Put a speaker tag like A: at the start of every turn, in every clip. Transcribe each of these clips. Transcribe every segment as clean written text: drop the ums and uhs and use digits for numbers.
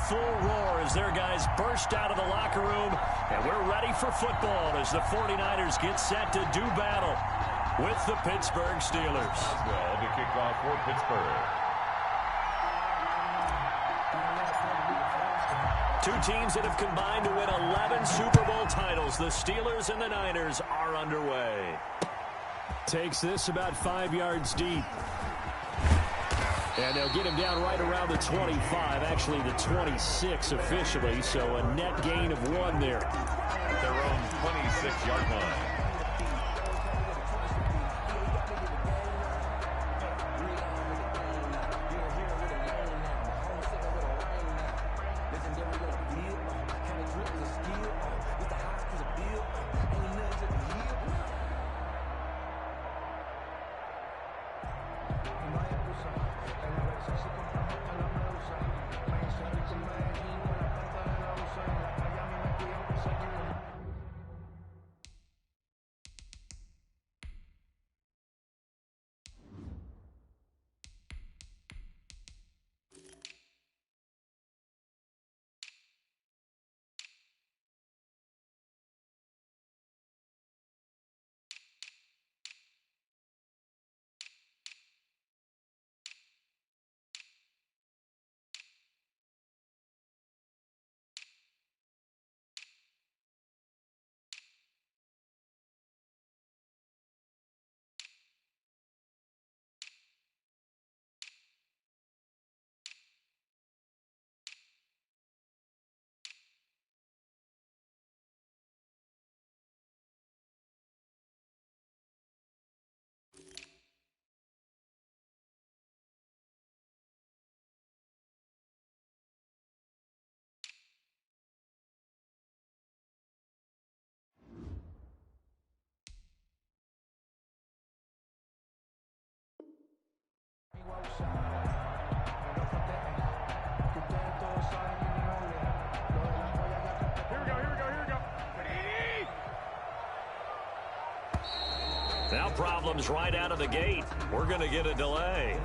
A: full roar as their guys burst out of the locker room. And we're ready for football as the 49ers get set to do battle with the Pittsburgh Steelers.
B: Well, to kick off for Pittsburgh.
A: Two teams that have combined to win 11 Super Bowl titles. The Steelers and the Niners are underway. Takes this about 5 yards deep. And they'll get him down right around the 25, actually the 26 officially, so a net gain of 1 there.
B: At their own 26-yard line.
A: Now problems right out of the gate. We're going to get a delay.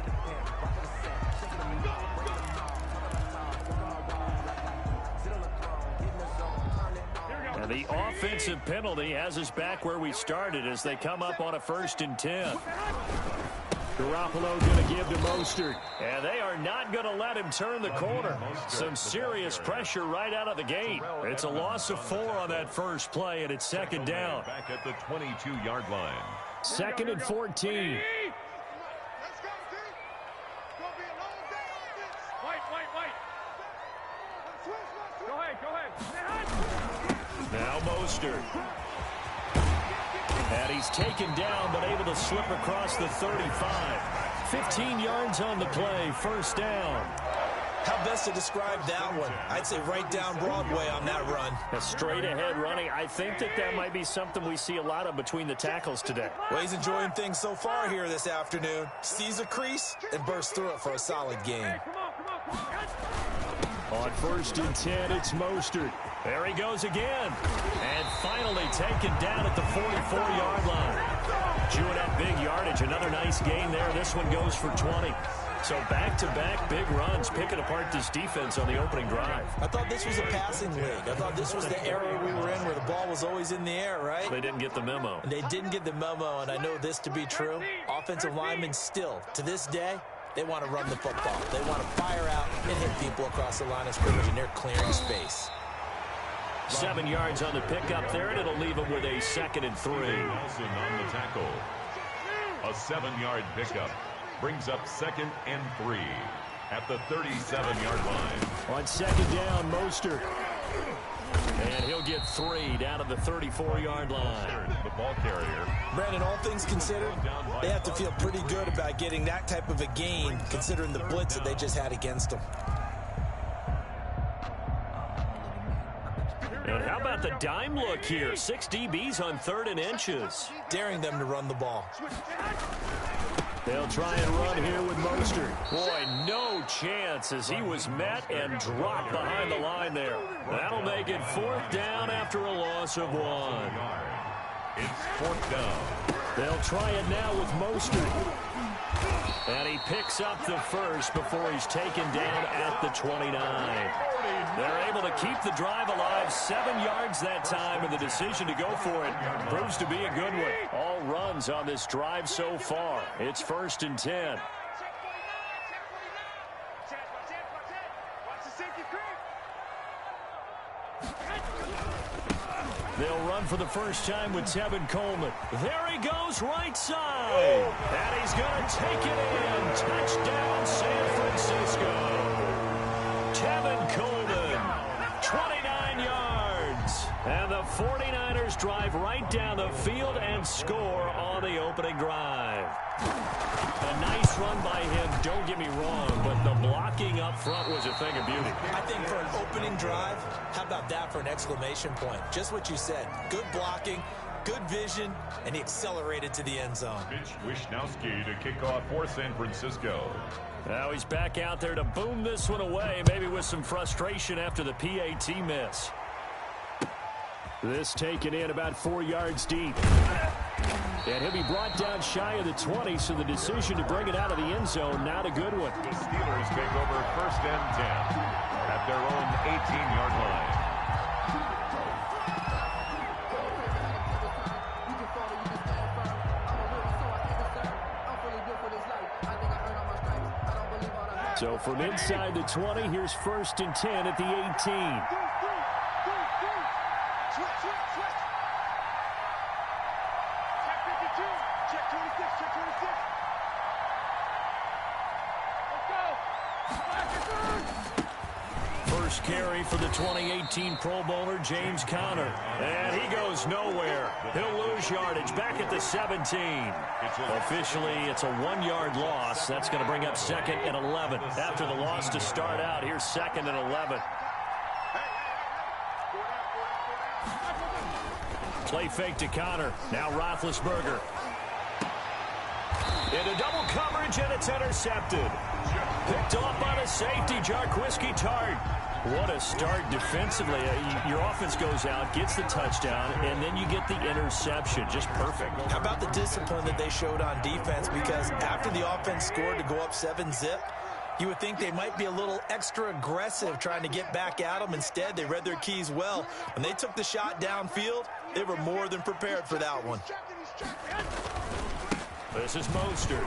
A: And the offensive penalty has us back where we started as they come up on a 1st and 10. Garoppolo going to give to Mostert. And they are not going to let him turn the corner. Some serious pressure right out of the gate. It's a loss of 4 on that first play, and it's 2nd down.
B: Back at the 22-yard line.
A: 2nd and 14. Now Mostert. And he's taken down, but able to slip across the 35. 15 yards on the play, 1st down.
C: How best to describe that one? I'd say right down Broadway on that run.
A: A straight-ahead running. I think that might be something we see a lot of between the tackles today.
C: Well, he's enjoying things so far here this afternoon. Sees a crease and bursts through it for a solid gain.
A: On 1st and 10, it's Mostert. There he goes again. And finally taken down at the 44-yard line. Chewing up big yardage. Another nice gain there. This one goes for 20. So back-to-back big runs, picking apart this defense on the opening drive.
C: I thought this was a passing league. I thought this was the era we were in where the ball was always in the air, right?
A: They didn't get the memo.
C: And they didn't get the memo, and I know this to be true. Offensive linemen still, to this day, they want to run the football. They want to fire out and hit people across the line of scrimmage, and they're clearing space.
A: 7 yards on the pickup there, and it'll leave them with a 2nd and 3.
B: Nelson on the tackle. A 7-yard pickup. Brings up 2nd and 3 at the 37-yard line.
A: On 2nd down, Mostert. And he'll get 3 down to the 34-yard line.
B: The ball carrier.
C: Brandon, all things considered, they have to feel pretty good about getting that type of a gain, considering the blitz that they just had against them.
A: And how about the dime look here? 6 DBs on 3rd and inches.
C: Daring them to run the ball.
A: They'll try and run here with Mostert. Boy, no chance as he was met and dropped behind the line there. That'll make it 4th down after a loss of 1.
B: It's 4th down.
A: They'll try it now with Mostert. And he picks up the first before he's taken down at the 29. They're able to keep the drive alive, 7 yards that time, and the decision to go for it proves to be a good one. All runs on this drive so far. It's 1st and 10. They'll run for the first time with Tevin Coleman. There he goes, right side. And he's going to take it in. Touchdown, San Francisco. Tevin Coleman, 29 yards. And the 49ers drive right down the field and score on the opening drive. A nice run by him, don't get me wrong, but the blocking up front was a thing of beauty.
C: I think for an opening drive, how about that for an exclamation point? Just what you said. Good blocking, good vision, and he accelerated to the end zone.
B: Mitch Wishnowsky to kick off for San Francisco.
A: Now he's back out there to boom this one away, maybe with some frustration after the PAT miss. This taken in about 4 yards deep. And he'll be brought down shy of the 20, so the decision to bring it out of the end zone, not a good one.
B: The Steelers take over 1st and 10 at their own 18-yard line.
A: So from inside the 20, here's 1st and 10 at the 18. First carry for the 2018 Pro Bowler, James Conner. And he goes nowhere. He'll lose yardage back at the 17. Officially, it's a 1-yard loss. That's going to bring up 2nd and 11. After the loss to start out, here's 2nd and 11. Play fake to Conner. Now Roethlisberger. Into double coverage, and it's intercepted. Picked off by the safety, Jarquiski Tart. What a start defensively. Your offense goes out, gets the touchdown, and then you get the interception. Just perfect.
C: How about the discipline that they showed on defense? Because after the offense scored to go up 7-zip, you would think they might be a little extra aggressive trying to get back at them. Instead, they read their keys well. When they took the shot downfield, they were more than prepared for that one.
A: This is Mostert.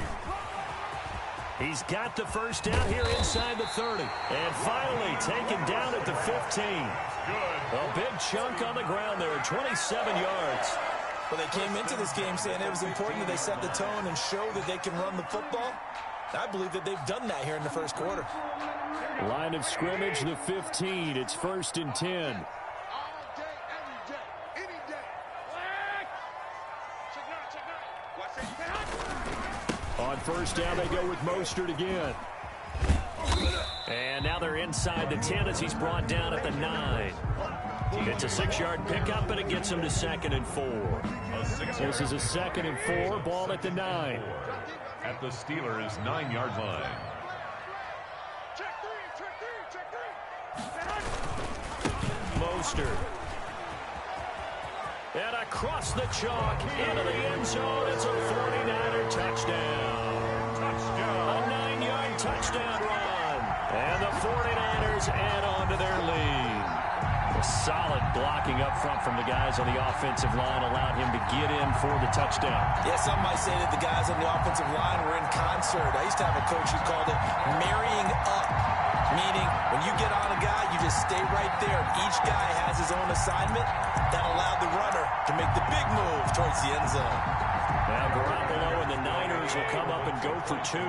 A: He's got the first down here inside the 30. And finally taken down at the 15. A big chunk on the ground there, 27 yards.
C: Well, they came into this game saying it was important that they set the tone and show that they can run the football. I believe that they've done that here in the first quarter.
A: Line of scrimmage, the 15. It's 1st and 10. On first down, they go with Mostert again. And now they're inside the 10 as he's brought down at the 9. It's a 6-yard pickup, and it gets him to 2nd and 4. This is a 2nd and 4, ball at the 9.
B: At the Steelers' 9-yard line.
A: Mostert. And across the chalk, into the end zone. It's a 49er touchdown. A 9-yard touchdown run. And the 49ers add on to their lead. A solid blocking up front from the guys on the offensive line allowed him to get in for the touchdown.
C: Yeah, some might say that the guys on the offensive line were in concert. I used to have a coach who called it marrying up, meaning when you get on a guy, you just stay right there. Each guy has his own assignment. That allowed the runner to make the big move towards the end zone.
A: Now Garoppolo and the Niners will come up and go for 2.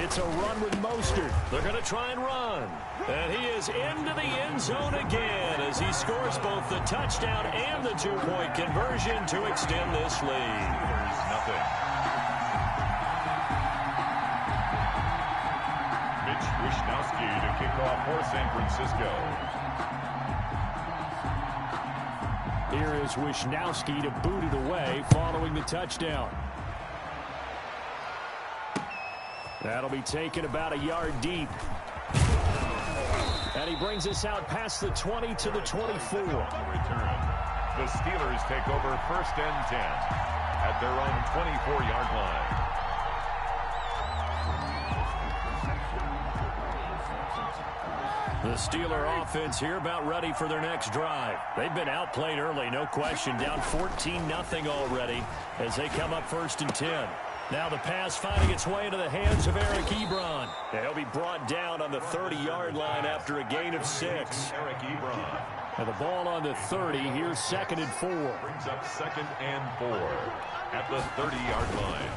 A: It's a run with Mostert. They're going to try and run. And he is into the end zone again as he scores both the touchdown and the 2-point conversion to extend this lead.
B: There's nothing. Mitch Wishnowsky to kick off for San Francisco.
A: Here is Wishnowsky to boot it away following the touchdown. That'll be taken about a yard deep. And he brings us out past the 20 to the 24.
B: Return. The Steelers take over 1st and 10 at their own 24-yard line.
A: The Steeler offense here about ready for their next drive. They've been outplayed early, no question. Down 14-0 already as they come up 1st and 10. Now the pass finding its way into the hands of ERyNoE's. He'll be brought down on the 30-yard line after a gain of 6.
B: ERyNoE.
A: And the ball on the 30. Here's 2nd and 4.
B: Brings up 2nd and 4 at the 30-yard line.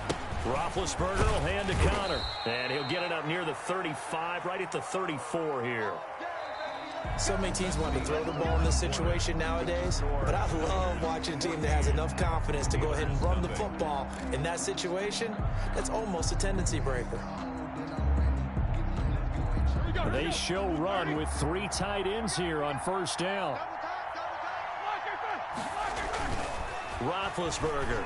A: Roethlisberger will hand to Connor. And he'll get it up near the 35, right at the 34 here.
C: So many teams want to throw the ball in this situation nowadays, but I love watching a team that has enough confidence to go ahead and run the football in that situation. That's almost a tendency breaker.
A: They show run with 3 tight ends here on 1st down. Roethlisberger.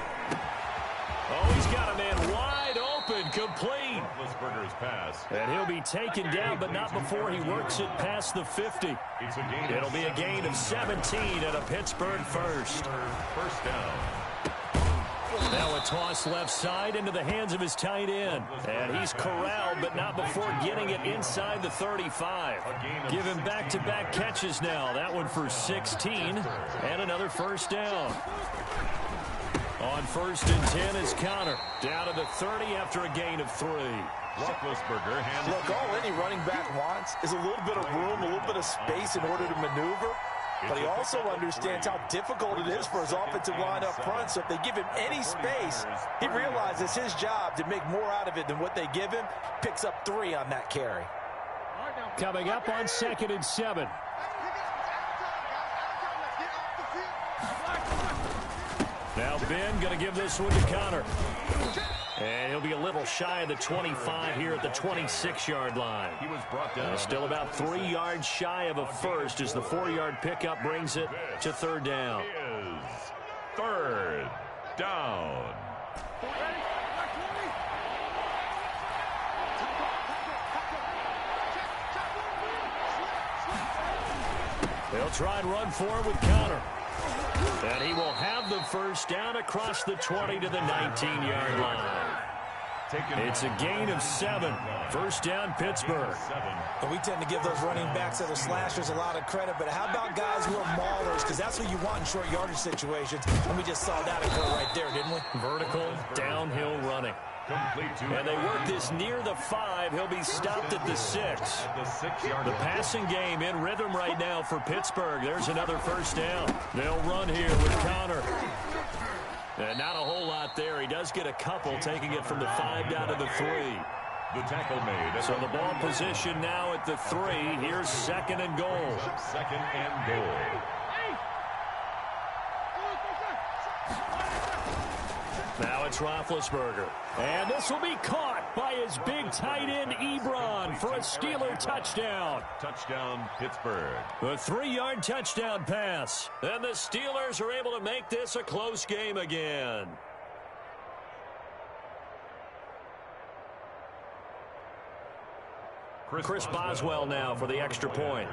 A: Oh, he's got a man wide open, complete.
B: Roethlisberger's pass.
A: And he'll be taken down, but not before he works it past the 50. It'll be a gain of 17 and a Pittsburgh first.
B: First down.
A: Now a toss left side into the hands of his tight end. And he's corralled, but not before getting it inside the 35. Give him back-to-back catches now. That one for 16 and another 1st down. On 1st and 10 is Connor. Down to the 30 after a gain of 3.
B: Roethlisberger hands.
C: Look, all any running back wants is a little bit of room, a little bit of space in order to maneuver. But he also understands how difficult it is for his offensive line up front. So if they give him any space, he realizes his job to make more out of it than what they give him. Picks up 3 on that carry.
A: Coming up on 2nd and 7. Now Ben going to give this one to Connor. And he'll be a little shy of the 25 here at the 26-yard line.
B: He was brought down.
A: Still about 3 yards shy of a first as the 4-yard pickup brings it to 3rd down.
B: Is 3rd down.
A: They'll try and run forward with Connor. And he will have the 1st down across the 20 to the 19-yard line. It's a gain of 7. 1st down, Pittsburgh.
C: And we tend to give those running backs that are slashers a lot of credit, but how about guys who are maulers? Because that's what you want in short yardage situations. And we just saw that occur right there, didn't we?
A: Vertical, downhill running. And they work this near the 5. He'll be stopped at the 6. The passing game in rhythm right now for Pittsburgh. There's another 1st down. They'll run here with Connor. And not a whole lot there. He does get a couple, taking it from the 5 down to the 3.
B: The tackle made.
A: So the ball position now at the 3. Here's 2nd and goal.
B: 2nd and goal.
A: Now it's Roethlisberger. And this will be caught by his big tight end, ERyNoE, for a Steeler touchdown.
B: Touchdown, Pittsburgh.
A: A 3-yard touchdown pass. And the Steelers are able to make this a close game again. Chris Boswell now for the extra point.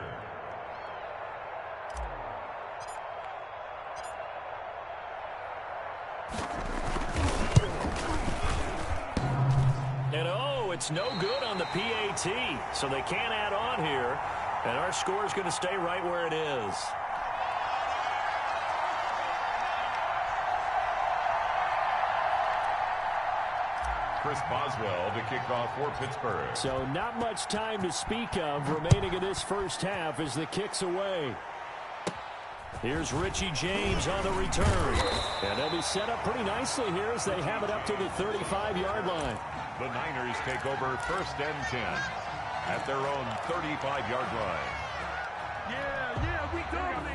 A: And oh, it's no good on the PAT, so they can't add on here. And our score is going to stay right where it is.
B: Chris Boswell to kick off for Pittsburgh.
A: So not much time to speak of remaining in this 1st half as the kick's away. Here's Richie James on the return. And they'll be set up pretty nicely here as they have it up to the 35-yard line.
B: The Niners take over 1st and 10 at their own 35-yard line.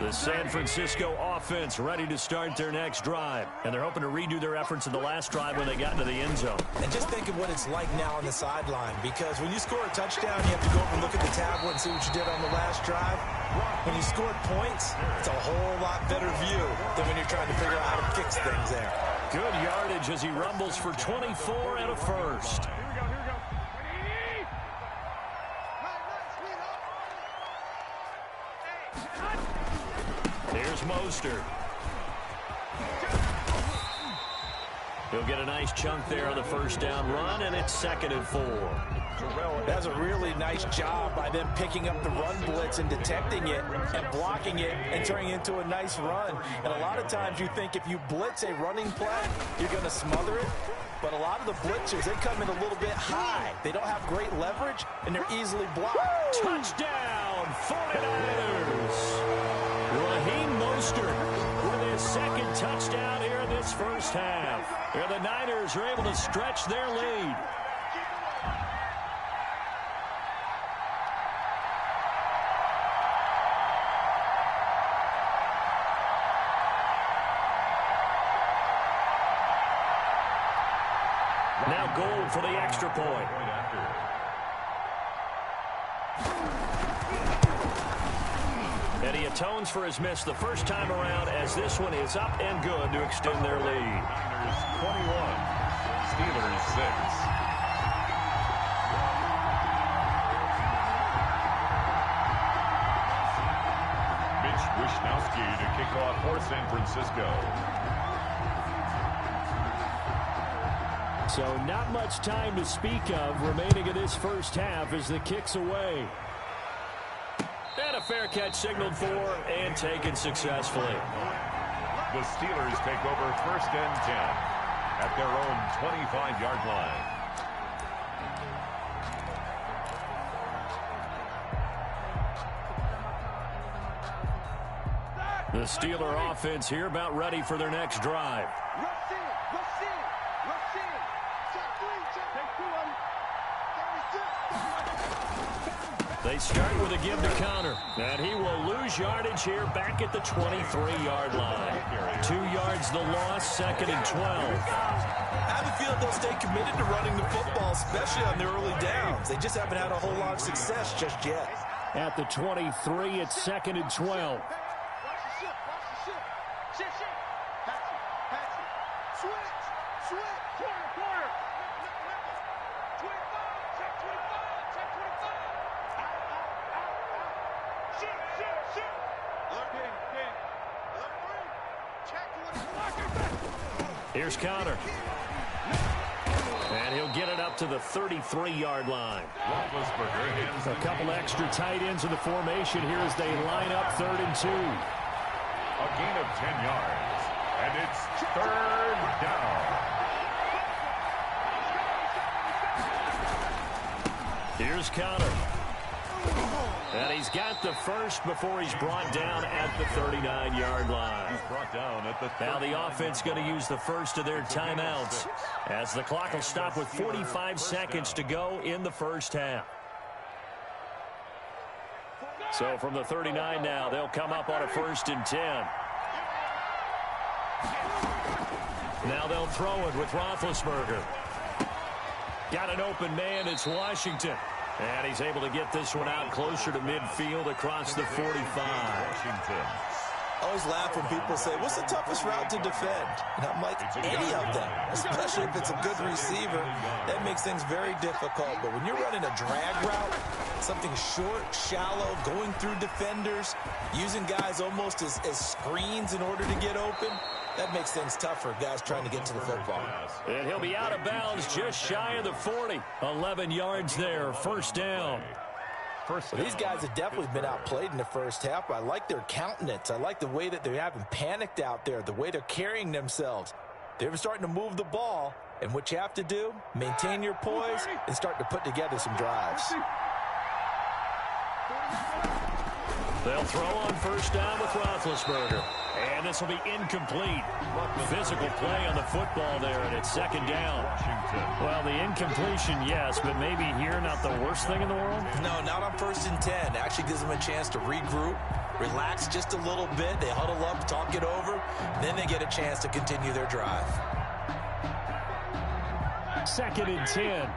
A: The San Francisco offense ready to start their next drive. And they're hoping to redo their efforts in the last drive when they got into the end zone.
C: And just think of what it's like now on the sideline, because when you score a touchdown, you have to go over and look at the tablet and see what you did on the last drive. When you scored points, it's a whole lot better view than when you're trying to figure out how to fix things there.
A: Good yardage as he rumbles for 24 and a first. Here's Mostert. He'll He'll get a nice chunk there on the first down run, and it's 2nd and 4.
C: That's a really nice job by them picking up the run blitz and detecting it and blocking it and turning it into a nice run. And a lot of times you think if you blitz a running play, you're going to smother it. But a lot of the blitzers, they come in a little bit high. They don't have great leverage, and they're easily blocked.
A: Touchdown, 49ers! Raheem Mostert with his 2nd touchdown here in this first half. And the Niners are able to stretch their lead. Now goal for the extra point. And he atones for his miss the first time around as this one is up and good to extend their lead.
B: Niners 21, Steelers 6. Mitch Wishnowsky to kick off for San Francisco.
A: So not much time to speak of remaining in this first half as the kick's away. And a fair catch signaled for and taken successfully.
B: The Steelers take over 1st and 10 at their own 25-yard line.
A: The Steeler offense here about ready for their next drive. They start with a give to counter, and he will lose yardage here back at the 23-yard line. 2 yards the loss, 2nd and 12.
C: I have a feeling they'll stay committed to running the football, especially on the early downs. They just haven't had a whole lot of success just yet.
A: At the 23, it's 2nd and 12. Here's Connor. And he'll get it up to the 33-yard line. A couple extra tight ends in the formation here as they line up 3rd and 2.
B: A gain of 10 yards, and it's 3rd down.
A: Here's Connor. And he's got the first before he's brought down at the 39-yard line. Now the offense going to use the first of their timeouts as the clock will stop with 45 seconds to go in the first half. So from the 39 now, they'll come up on a 1st and 10. Now they'll throw it with Roethlisberger. Got an open man, it's Washington. And he's able to get this one out closer to midfield across the 45.
B: Washington.
C: I always laugh when people say, what's the toughest route to defend? And I'm like, any of them, especially if it's a good receiver. That makes things very difficult. But when you're running a drag route, something short, shallow, going through defenders, using guys almost as screens in order to get open, that makes things tough for guys trying to get to the football.
A: And he'll be out of bounds just shy of the 40. 11 yards there, 1st down.
C: Well, these guys have definitely been outplayed in the first half. I like their countenance. I like the way that they haven't panicked out there, the way they're carrying themselves. They're starting to move the ball, and what you have to do, maintain your poise and start to put together some drives.
A: They'll throw on 1st down with Roethlisberger. And this will be incomplete. Physical play on the football there, and it's 2nd down. Well, the incompletion, yes, but maybe here not the worst thing in the world?
C: No, not on 1st and 10. It actually gives them a chance to regroup, relax just a little bit. They huddle up, talk it over, then they get a chance to continue their drive.
A: 2nd and 10.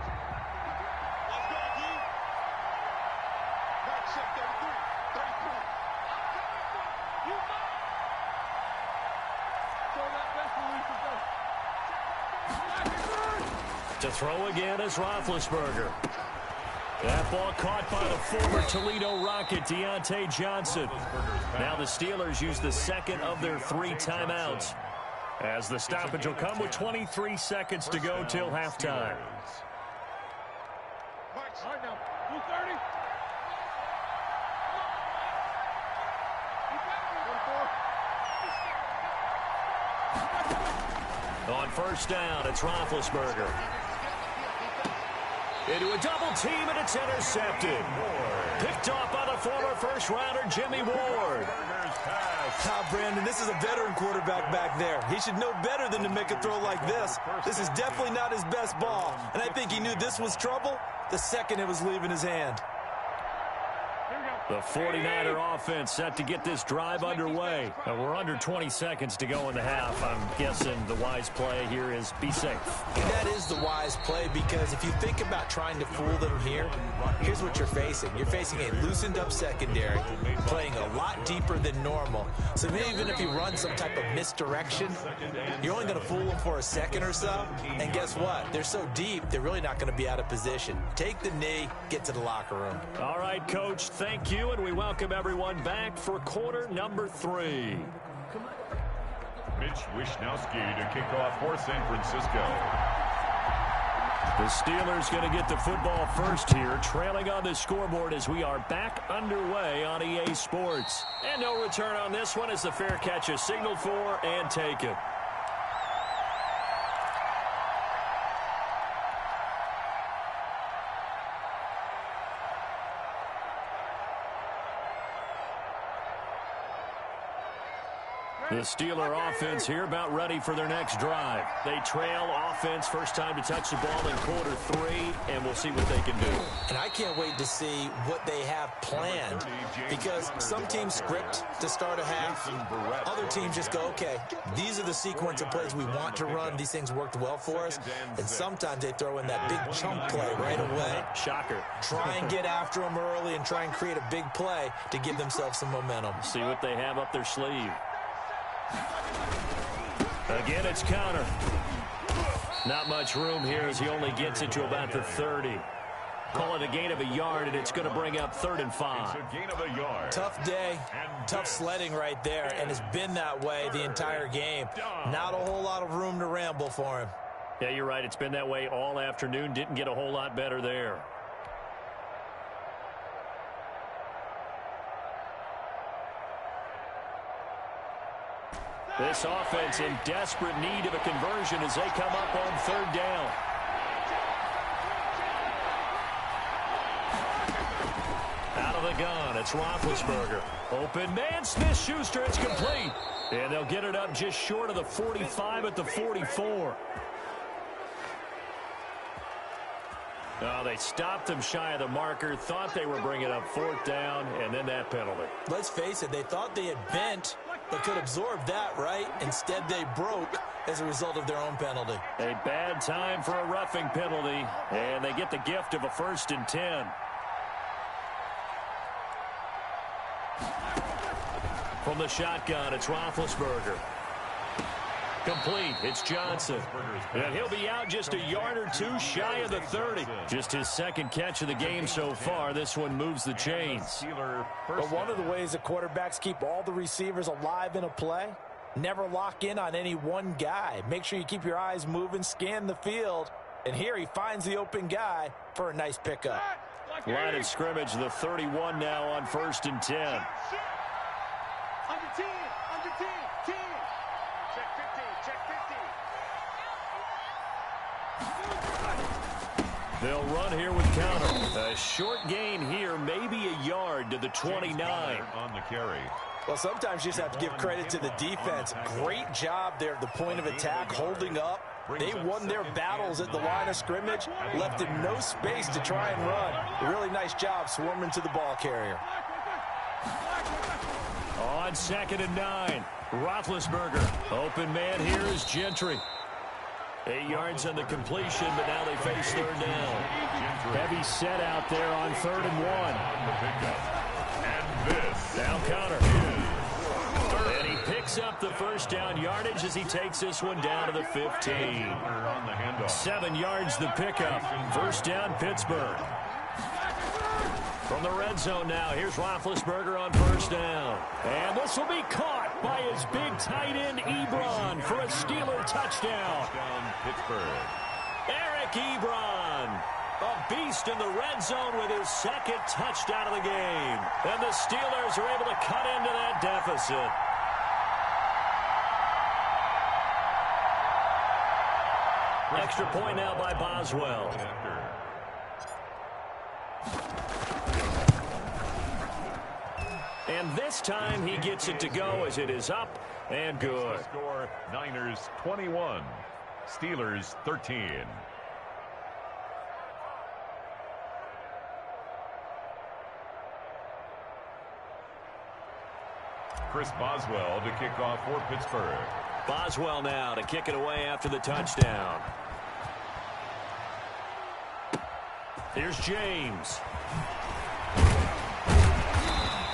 A: To throw again is Roethlisberger. That ball caught by the former Toledo Rocket, Deontay Johnson. Now the Steelers use the 2nd of their 3 timeouts As the stoppage will come with 23 seconds to go till halftime. On first down, it's Roethlisberger. Into a double team, and it's intercepted. Picked off by the former first-rounder Jimmy Ward.
C: Brandon, this is a veteran quarterback back there. He should know better than to make a throw like this. This is definitely not his best ball, and I think he knew this was trouble the second it was leaving his hand.
A: The 49er offense set to get this drive underway. We're under 20 seconds to go in the half. I'm guessing the wise play here is be safe.
C: That is the wise play, because if you think about trying to fool them here, here's what you're facing. You're facing a loosened up secondary, playing a lot deeper than normal. So maybe even if you run some type of misdirection, you're only going to fool them for a second or so. And guess what? They're so deep, they're really not going to be out of position. Take the knee, get to the locker room.
A: All right, Coach, thank you, and we welcome everyone back for quarter number 3.
B: Mitch Wishnowsky to kick off for San Francisco.
A: The Steelers going to get the football first here, trailing on the scoreboard as we are back underway on EA Sports. And no return on this one as the fair catch is signaled for and taken. The Steeler offense here about ready for their next drive. They trail offense, first time to touch the ball in quarter 3, and we'll see what they can do.
C: And I can't wait to see what they have planned, because some teams script to start a half. Other teams just go, okay, these are the sequence of plays we want to run. These things worked well for us. And sometimes they throw in that big chunk play right away.
A: Shocker.
C: Try and get after them early and try and create a big play to give themselves some momentum.
A: See what they have up their sleeve. Again, it's counter. Not much room here as he only gets it to about the 30. Call it a gain of a yard, and it's going to bring up 3rd and 5.
B: It's a gain of a yard.
C: Tough day, tough sledding right there, and it's been that way the entire game. Not a whole lot of room to ramble for him.
A: Yeah, you're right. It's been that way all afternoon. Didn't get a whole lot better there. This offense in desperate need of a conversion as they come up on 3rd down. Out of the gun, it's Roethlisberger. Open man, Smith-Schuster, it's complete. And they'll get it up just short of the 45 at the 44. Oh, they stopped them shy of the marker, thought they were bringing up 4th down, and then that penalty.
C: Let's face it, they thought they had bent, but could absorb that, right? Instead, they broke as a result of their own penalty.
A: A bad time for a roughing penalty, and they get the gift of a 1st and 10. From the shotgun, it's Roethlisberger. Complete. It's Johnson. And he'll be out just a yard or 2 shy of the 30. Just his 2nd catch of the game so far. This one moves the chains.
C: But one of the ways that quarterbacks keep all the receivers alive in a play, never lock in on any one guy. Make sure you keep your eyes moving, scan the field. And here he finds the open guy for a nice pickup.
A: Line of scrimmage, the 31 now on 1st and 10.
D: Under 10, under 10, 10. Check 15, check 15.
A: They'll run here with counter. A short gain here, maybe a yard to the 29.
B: On the carry.
C: Well, sometimes you just have to give credit to the defense. Great job there at the point of attack, holding up. They won their battles at the line of scrimmage, left him no space to try and run. A really nice job swarming to the ball carrier.
A: On 2nd and 9, Roethlisberger. Open man here is Gentry. 8 yards on the completion, but now they face 3rd down. Heavy set out there on 3rd and 1.
B: And this
A: Now counter. And he picks up the 1st down yardage as he takes this one down to the 15. 7 yards the pickup. 1st down Pittsburgh. From the red zone now, here's Roethlisberger on 1st down. And this will be caught. by his big tight end, Ebron, for a Steeler touchdown.
B: Pittsburgh.
A: Eric Ebron, a beast in the red zone with his second touchdown of the game. And the Steelers are able to cut into that deficit. Extra point now by Boswell. And this time he gets it to go as it is up and good.
B: Score Niners 21, Steelers 13. Chris Boswell to kick off for Pittsburgh.
A: Boswell now to kick it away after the touchdown. Here's James.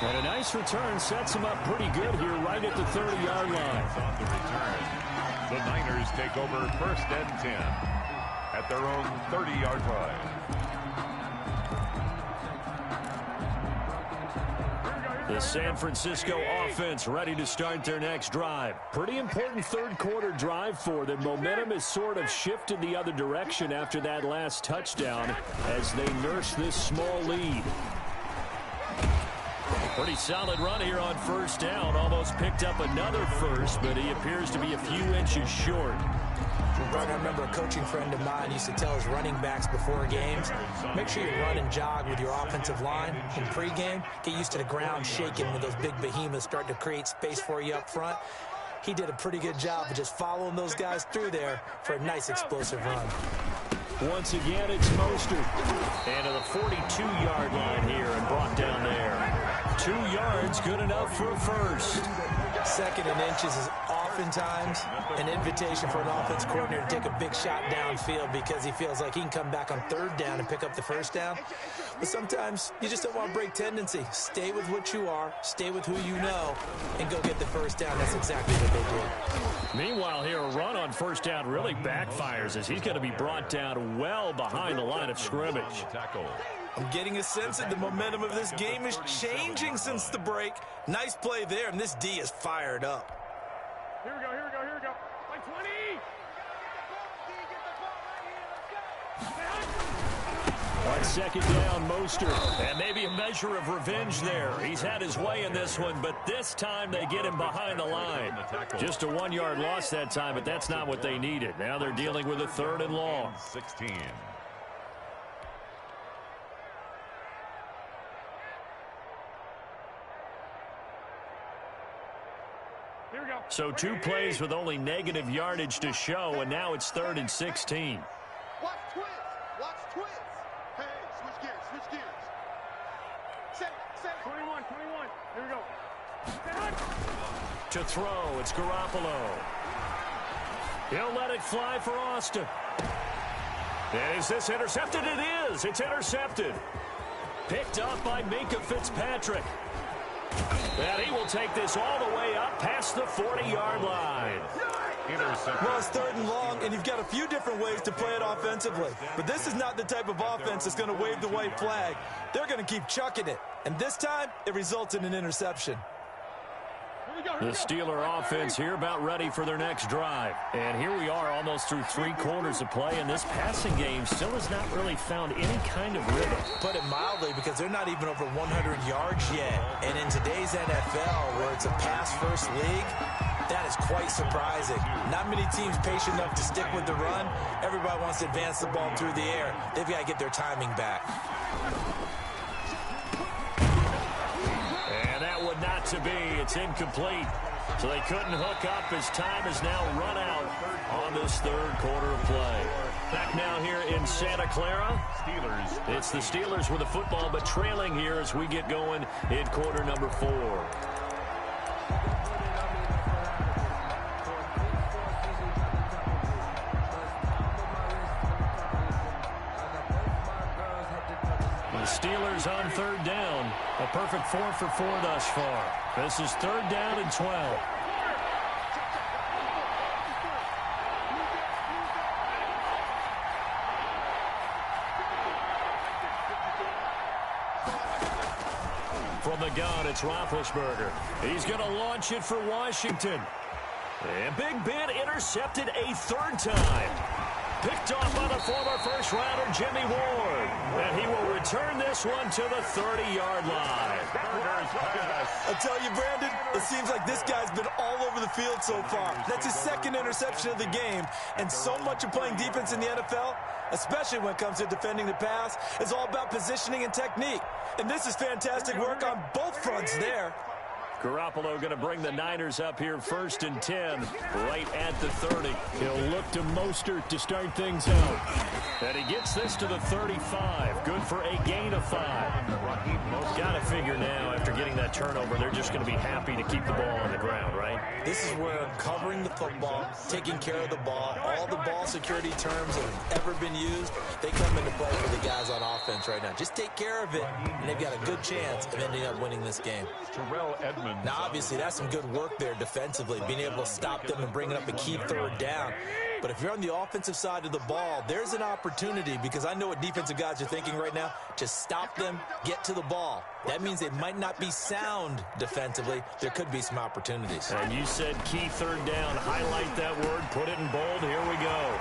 A: And a nice return sets him up pretty good here right at the 30-yard line.
B: On the return, the Niners take over first and 10 at their own 30-yard line.
A: The San Francisco offense ready to start their next drive. Pretty important third quarter drive for them. Momentum has sort of shifted the other direction after that last touchdown as they nurse this small lead. Pretty solid run here on first down. Almost picked up another first, but he appears to be a few inches short.
C: Right, I remember a coaching friend of mine used to tell his running backs before games, make sure you run and jog with your offensive line in pregame. Get used to the ground shaking when those big behemoths start to create space for you up front. He did a pretty good job of just following those guys through there for a nice explosive run.
A: Once again, it's Mostert. And to the 42-yard line here and brought down there. 2 yards, good enough for a first.
C: Second and inches is oftentimes an invitation for an offense coordinator to take a big shot downfield because he feels like he can come back on third down and pick up the first down. But sometimes you just don't want to break tendency. Stay with what you are, stay with who you know, and go get the first down. That's exactly what they did.
A: Meanwhile, here a run on first down really backfires as he's going to be brought down well behind the line of scrimmage.
C: I'm getting a sense that the momentum of this game is changing since the break. Nice play there, and this D is fired up.
D: Here we go, here we go, here we go. Like 20!
A: On second down, Mostert. And maybe a measure of revenge there. He's had his way in this one, but this time they get him behind the line. Just a 1-yard loss that time, but that's not what they needed. Now they're dealing with a third and long.
B: 16.
A: So 2 plays with only negative yardage to show, and now it's 3rd and 16.
D: Watch twist. Watch twist. Hey, switch gears, switch gears. Set, 21, 21. Here we go.
A: To throw, it's Garoppolo. He'll let it fly for Austin. And is this intercepted? It is. It's intercepted. Picked up by Minkah Fitzpatrick. And he will take this all the way up past the 40-yard line.
C: Well, it's 3rd and long, and you've got a few different ways to play it offensively. But this is not the type of offense that's going to wave the white flag. They're going to keep chucking it. And this time, it results in an interception.
A: The Steeler offense here about ready for their next drive. And here we are almost through 3 quarters of play, and this passing game still has not really found any kind of rhythm.
C: Put it mildly, because they're not even over 100 yards yet. And in today's NFL, where it's a pass-first league, that is quite surprising. Not many teams patient enough to stick with the run. Everybody wants to advance the ball through the air. They've got to get their timing back.
A: Not to be. It's incomplete. So they couldn't hook up as time has now run out on this 3rd quarter of play. Back now here in Santa Clara. It's the Steelers with the football, but trailing here as we get going in quarter number 4. Steelers on 3rd down. A perfect 4 for 4 thus far. This is 3rd down and 12. From the gun, it's Roethlisberger. He's going to launch it for Washington. And Big Ben intercepted a third time. Picked off by the former first-rounder Jimmy Ward. And he will return this one to the 30-yard line.
C: I tell you, Brandon, it seems like this guy's been all over the field so far. That's his second interception of the game. And so much of playing defense in the NFL, especially when it comes to defending the pass, is all about positioning and technique. And this is fantastic work on both fronts there.
A: Garoppolo going to bring the Niners up here 1st and 10, right at the 30. He'll look to Mostert to start things out. And he gets this to the 35. Good for a gain of 5. Got to figure now, after getting that turnover, they're just going to be happy to keep the ball on the ground, right?
C: This is where covering the football, taking care of the ball, all the ball security terms that have ever been used, they come into play for the guys on offense right now. Just take care of it, and they've got a good chance of ending up winning this game.
B: Terrell Edmonds.
C: Now, obviously, that's some good work there defensively, being able to stop them and bringing up a key third down. But if you're on the offensive side of the ball, there's an opportunity, because I know what defensive guys are thinking right now. Just stop them, get to the ball. That means they might not be sound defensively. There could be some opportunities.
A: And you said key third down. Highlight that word. Put it in bold. Here we go.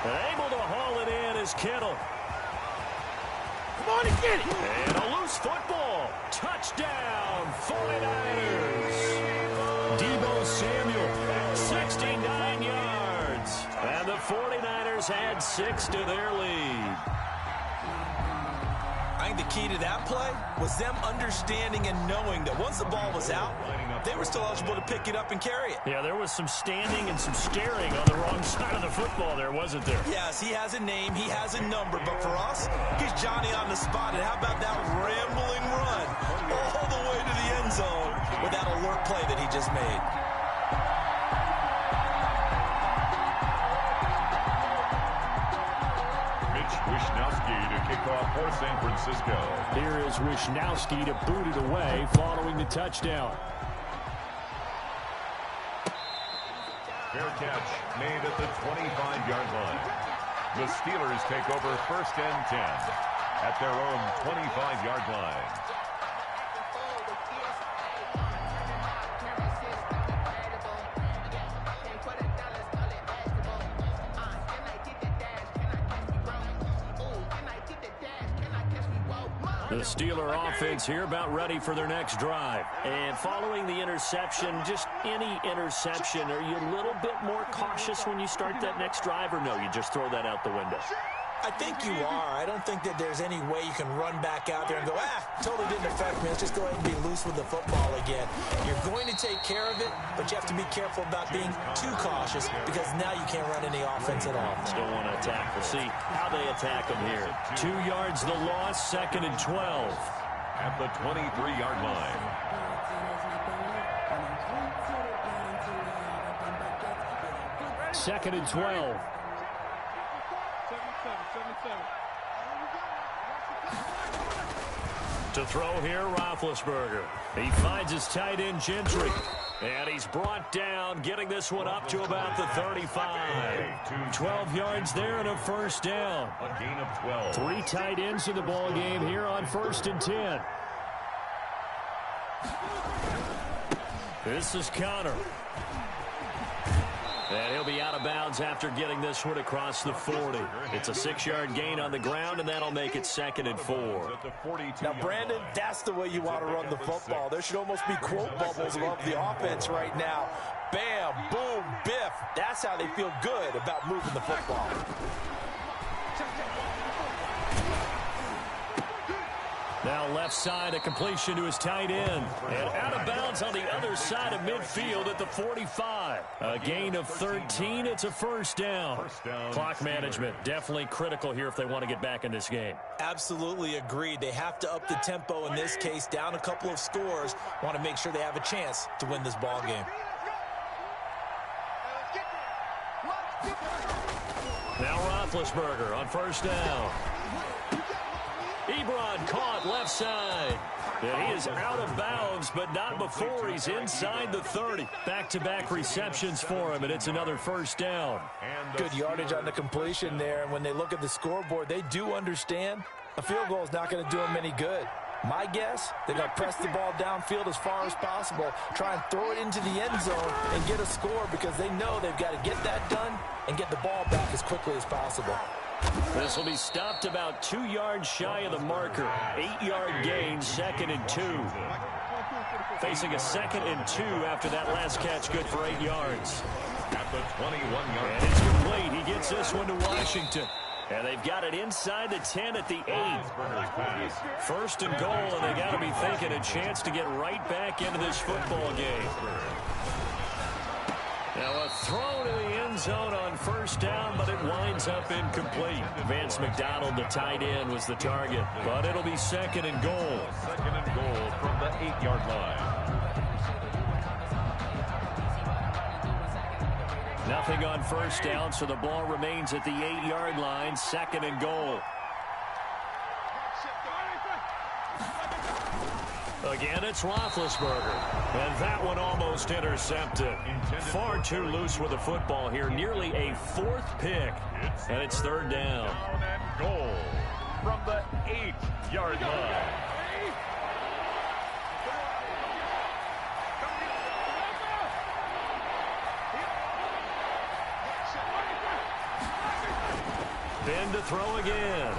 A: And able to haul it in is Kittle. Come on and get it. And a loose football. Touchdown, 49ers. Deebo Samuel, 69 yards. And the 49ers add 6 to their lead.
C: I think the key to that play was them understanding and knowing that once the ball was out, they were still eligible to pick it up and carry it.
A: Yeah, there was some standing and some staring on the wrong side of the football there, wasn't there?
C: Yes, he has a name, he has a number, but for us, he's Johnny on the spot. And how about that rambling run all the way to the end zone with that alert play that he just made?
B: Wishnowski to kick off for San Francisco.
A: Here is Wishnowski to boot it away following the touchdown.
B: Fair catch made at the 25-yard line. The Steelers take over 1st and 10 at their own 25-yard line.
A: The Steeler offense here about ready for their next drive. And following the interception, just any interception, are you a little bit more cautious when you start that next drive, or no, you just throw that out the window?
C: I think you are. I don't think that there's any way you can run back out there and go, totally didn't affect me. Let's just go ahead and be loose with the football again. You're going to take care of it, but you have to be careful about being too cautious, because now you can't run any offense at all.
A: Still want to attack. We'll see how they attack them here. 2 yards the loss, 2nd and 12.
B: At the 23-yard line.
A: Second and 12. To throw here, Roethlisberger. He finds his tight end, Gentry. And he's brought down, getting this one up to about the 35. 12 yards there and a 1st down.
B: A gain of 12.
A: 3 tight ends in the ball game here on 1st and 10. This is Connor. And he'll be out of bounds after getting this one across the 40. It's a 6-yard gain on the ground, and that'll make it 2nd and 4.
C: Now, Brandon, that's the way you want to run the football. There should almost be quote bubbles above the offense right now. Bam, boom, biff. That's how they feel good about moving the football.
A: Now left side, a completion to his tight end. And out of bounds on the other side of midfield at the 45. A gain of 13. It's a 1st down. Clock management definitely critical here if they want to get back in this game.
C: Absolutely agreed. They have to up the tempo in this case, down a couple of scores. Want to make sure they have a chance to win this ball game.
A: Now Roethlisberger on 1st down. Ebron caught left side. And he is out of bounds, but not before he's inside the 30. Back-to-back receptions for him, and it's another 1st down.
C: Good yardage on the completion there. And when they look at the scoreboard, they do understand a field goal is not going to do them any good. My guess, they're going to press the ball downfield as far as possible, try and throw it into the end zone and get a score because they know they've got to get that done and get the ball back as quickly as possible.
A: This will be stopped about 2 yards shy of the marker. 8-yard gain, 2nd and 2. Facing a 2nd and 2 after that last catch, good for 8 yards.
B: At the 21-yard.
A: And it's complete. He gets this one to Washington. And they've got it inside the 10 at the 8. 1st and goal, and they got to be thinking a chance to get right back into this football game. Now a throw to the end zone on 1st down, but it winds up incomplete. Vance McDonald, the tight end, was the target, but it'll be 2nd and goal.
B: 2nd and goal from the 8-yard line.
A: Nothing on 1st down, so the ball remains at the 8-yard line, 2nd and goal. Again, it's Roethlisberger. And that one almost intercepted. Far too loose with the football here. Nearly a 4th pick. And it's 3rd down.
B: Down and goal from the 8-yard line.
A: Then to throw again.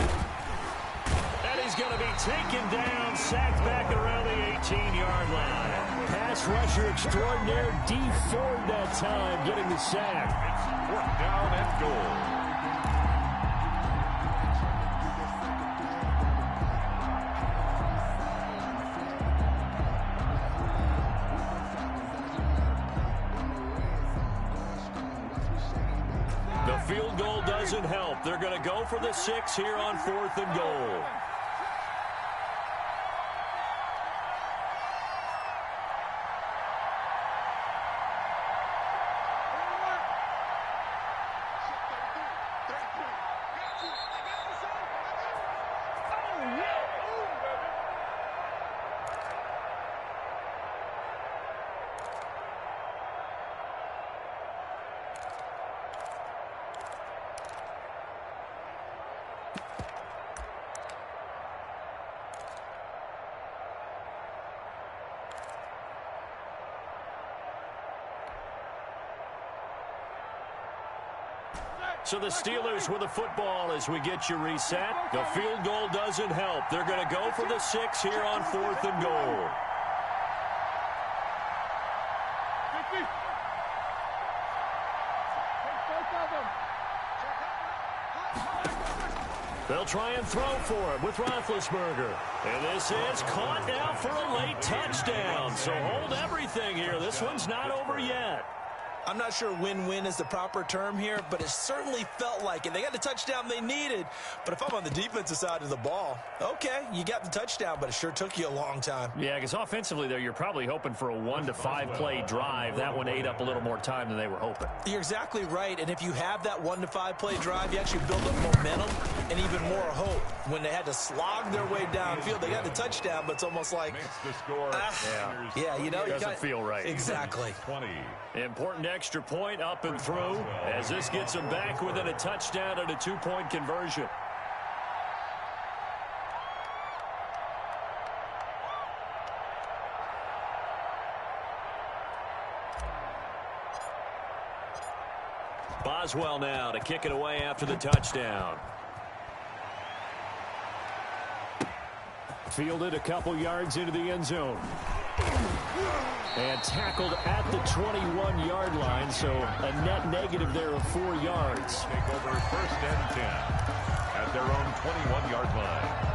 A: And he's going to be taken down, sacked back around the 18-yard line. Pass rusher extraordinaire, D. Ford that time, getting the sack.
B: It's 4th down and goal.
A: The field goal doesn't help. They're going to go for the 6 here on 4th and goal. So the Steelers with the football as we get you reset. The field goal doesn't help. They're going to go for the 6 here on 4th and goal. They'll try and throw for it with Roethlisberger. And this is caught now for a late touchdown. So hold everything here. This one's not over yet.
C: I'm not sure win-win is the proper term here, but it certainly felt like it. They got the touchdown they needed, but if I'm on the defensive side of the ball, okay, you got the touchdown, but it sure took you a long time.
A: Yeah, because offensively there, you're probably hoping for a 1 to 5 play drive. That one ate up a little more time than they were hoping.
C: You're exactly right, and if you have that 1 to 5 play drive, you actually build up momentum and even more hope. When they had to slog their way downfield, they got the touchdown, but it's almost like,
B: Makes the score.
C: yeah, you know,
A: doesn't feel right.
C: Exactly.
B: 20.
A: Important extra point up and through as this gets them back within a touchdown and a 2-point conversion. Boswell now to kick it away after the touchdown. Fielded a couple yards into the end zone. And tackled at the 21-yard line, so a net negative there of 4 yards.
B: Take over 1st and 10 at their own 21-yard line.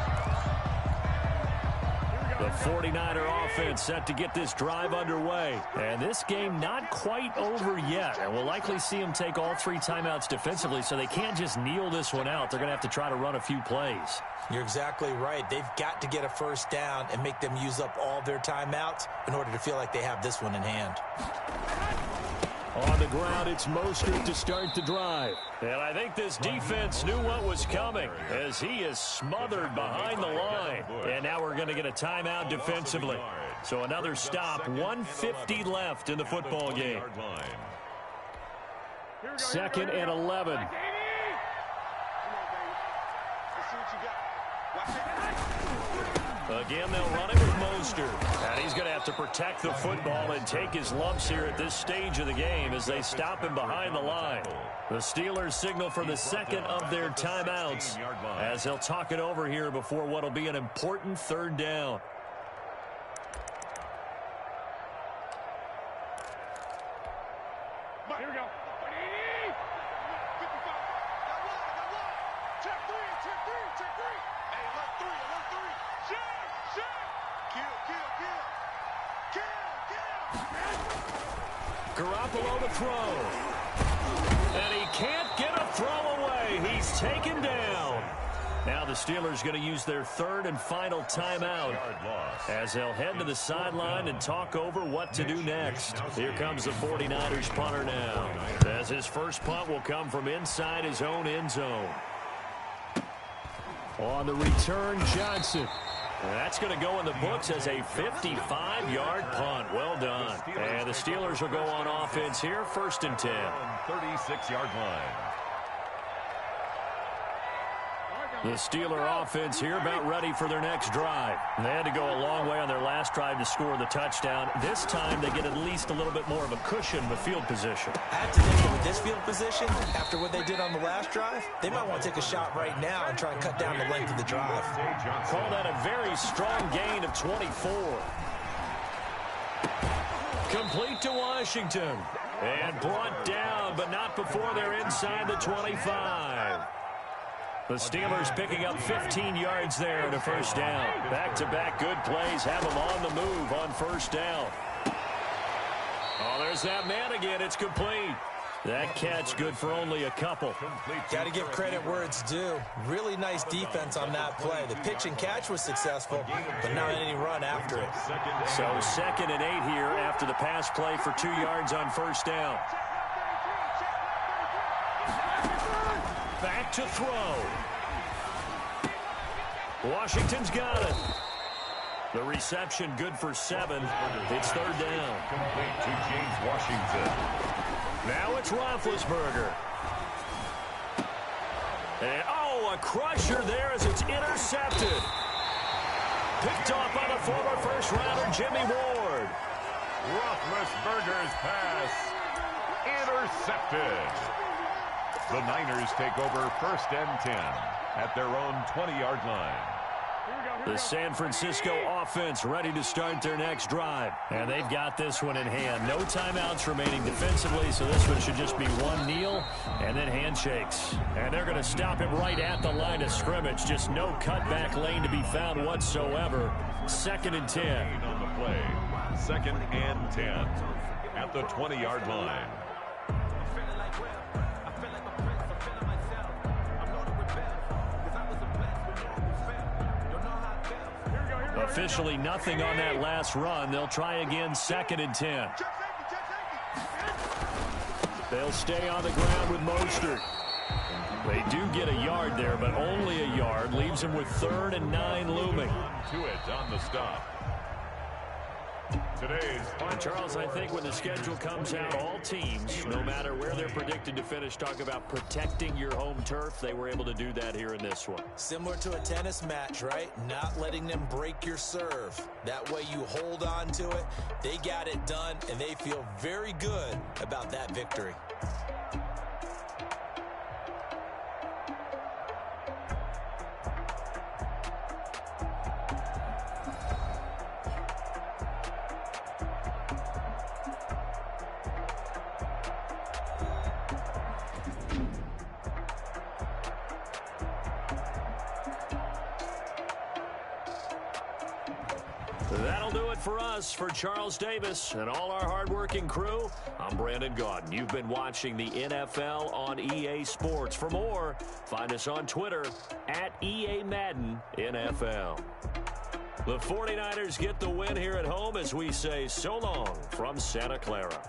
A: The 49er offense set to get this drive underway. And this game not quite over yet. And we'll likely see them take all 3 timeouts defensively, so they can't just kneel this one out. They're going to have to try to run a few plays.
C: You're exactly right. They've got to get a 1st down and make them use up all their timeouts in order to feel like they have this one in hand.
A: On the ground, it's Mostert to start the drive. And I think this defense knew what was coming as he is smothered behind the line. And now we're going to get a timeout defensively. So another stop, 1:50 left in the football game. 2nd and 11. Again, they'll run it with Mostert. And he's going to have to protect the football and take his lumps here at this stage of the game as they stop him behind the line. The Steelers signal for the second of their timeouts as they'll talk it over here before what will be an important third down.
D: Here we go. Check three. Hey, alert three. Kill.
A: Garoppolo to throw. And he can't get a throw away. He's taken down. Now the Steelers going to use their third and final timeout as they'll head to the sideline and talk over what to do next. Here comes the 49ers punter now, as his first punt will come from inside his own end zone. On the return, Johnson. That's going to go in the books as a 55-yard punt. Well done. And the Steelers will go on offense here, 1st and 10.
B: 36-yard line.
A: The Steeler offense here about ready for their next drive. They had to go a long way on their last drive to score the touchdown. This time they get at least a little bit more of a cushion with field position.
C: I have to think that with this field position, after what they did on the last drive, they might want to take a shot right now and try and cut down the length of the drive.
A: Call that a very strong gain of 24. Complete to Washington. And brought down, but not before they're inside the 25. The Steelers picking up 15 yards there and a first down. Back-to-back good plays have them on the move on first down. Oh, there's that man again. It's complete. That catch good for only a couple.
C: Got to give credit where it's due. Really nice defense on that play. The pitch and catch was successful, but not any run after it.
A: So 2nd and 8 here after the pass play for 2 yards on first down. Back to throw. Washington's got it. The reception good for 7. It's 3rd down.
B: Complete to James Washington.
A: Now it's Roethlisberger. And, oh, a crusher there as it's intercepted. Picked off by the former first-rounder Jimmy Ward.
B: Roethlisberger's pass intercepted. The Niners take over 1st and 10 at their own 20-yard line.
A: The San Francisco offense ready to start their next drive. And they've got this one in hand. No timeouts remaining defensively, so this one should just be one kneel and then handshakes. And they're going to stop him right at the line of scrimmage. Just no cutback lane to be found whatsoever. 2nd and 10.
B: On the play, 2nd and 10 at the 20-yard line.
A: Officially nothing on that last run. They'll try again 2nd and 10. They'll stay on the ground with Mostert. They do get a yard there, but only a yard. Leaves them with 3rd and 9 looming.
B: To it on the stop.
A: And Charles, I think when the schedule comes out, all teams, no matter where they're predicted to finish, talk about protecting your home turf. They were able to do that here in this one.
C: Similar to a tennis match, right? Not letting them break your serve. That way you hold on to it. They got it done, and they feel very good about that victory.
A: That'll do it for us. For Charles Davis and all our hardworking crew, I'm Brandon Gaudin. You've been watching the NFL on EA Sports. For more, find us on Twitter at EA Madden NFL. The 49ers get the win here at home as we say so long from Santa Clara.